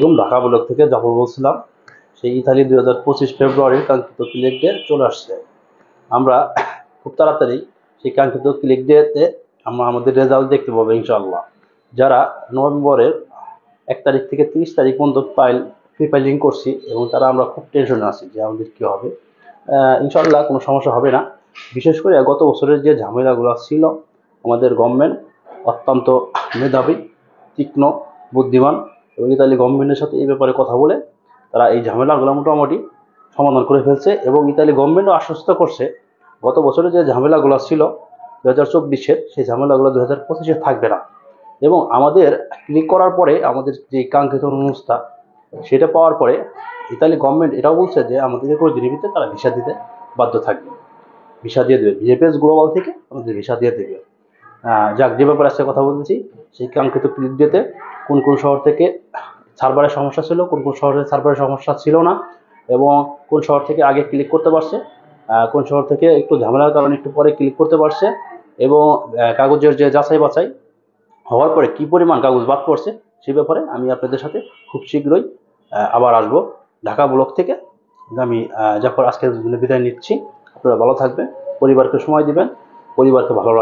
আলাইকুম, ঢাকা ব্লক থেকে জাফর বলছিলাম। সেই ইতালি 2025 ফেব্রুয়ারির কাঙ্ক্ষিত ক্লিক ডে চলে আসছে। আমরা খুব তাড়াতাড়ি সেই কাঙ্ক্ষিত ক্লিক ডেতে আমরা আমাদের রেজাল্ট দেখতে পাবো ইনশাআল্লাহ। যারা নভেম্বরের 1 তারিখ থেকে 30 তারিখ পর্যন্ত ফ্রি ফাইলিং করছি এবং তারা আমরা খুব টেনশনে আছি যে আমাদের কি হবে। ইনশাআল্লাহ কোনো সমস্যা হবে না। বিশেষ করে গত বছরের যে ঝামেলাগুলো ছিল, আমাদের গভর্নমেন্ট অত্যন্ত মেধাবী, তীক্ষ্ণ, বুদ্ধিমান এবং ইতালি গভর্নমেন্টের সাথে এই ব্যাপারে কথা বলে তারা এই ঝামেলাগুলো মোটামুটি সমাধান করে ফেলছে এবং ইতালি গভর্নমেন্টও আশ্বস্ত করছে গত বছরে যে ঝামেলাগুলো ছিল 2024-এর, সেই ঝামেলাগুলো 2025-এ থাকবে না। এবং আমাদের ক্লিক করার পরে আমাদের যে কাঙ্ক্ষিত অনুষ্ঠান সেটা পাওয়ার পরে ইতালি গভর্নমেন্ট এটাও বলছে যে আমাদের 21 দিনের ভিতরে তারা ভিসা দিতে বাধ্য থাকবে, ভিসা দিয়ে দেবে। ভিএফএস গ্লোবাল থেকে আমাদের ভিসা দিয়ে দেবে। যাক, যে ব্যাপারে আজকে কথা বলতেছি, সেই কাঙ্ক্ষিত ক্লিক ডেতে কোন কোন শহর থেকে সার্ভারের সমস্যা ছিল, কোন কোন শহরে সার্ভারের সমস্যা ছিল না, এবং কোন শহর থেকে আগে ক্লিক করতে পারছে, কোন শহর থেকে একটু ঝামেলার কারণে একটু পরে ক্লিক করতে পারছে, এবং কাগজের যে যাচাই বাছাই হওয়ার পরে কি পরিমাণ কাগজ বাদ পড়ছে, সেই ব্যাপারে আমি আপনাদের সাথে খুব শীঘ্রই আবার আসবো ঢাকা ব্লক থেকে। আমি জাফর আজকের জন্য বিদায় নিচ্ছি। আপনারা ভালো থাকবেন, পরিবারকে সময় দিবেন, পরিবারকে ভালো রাখবেন।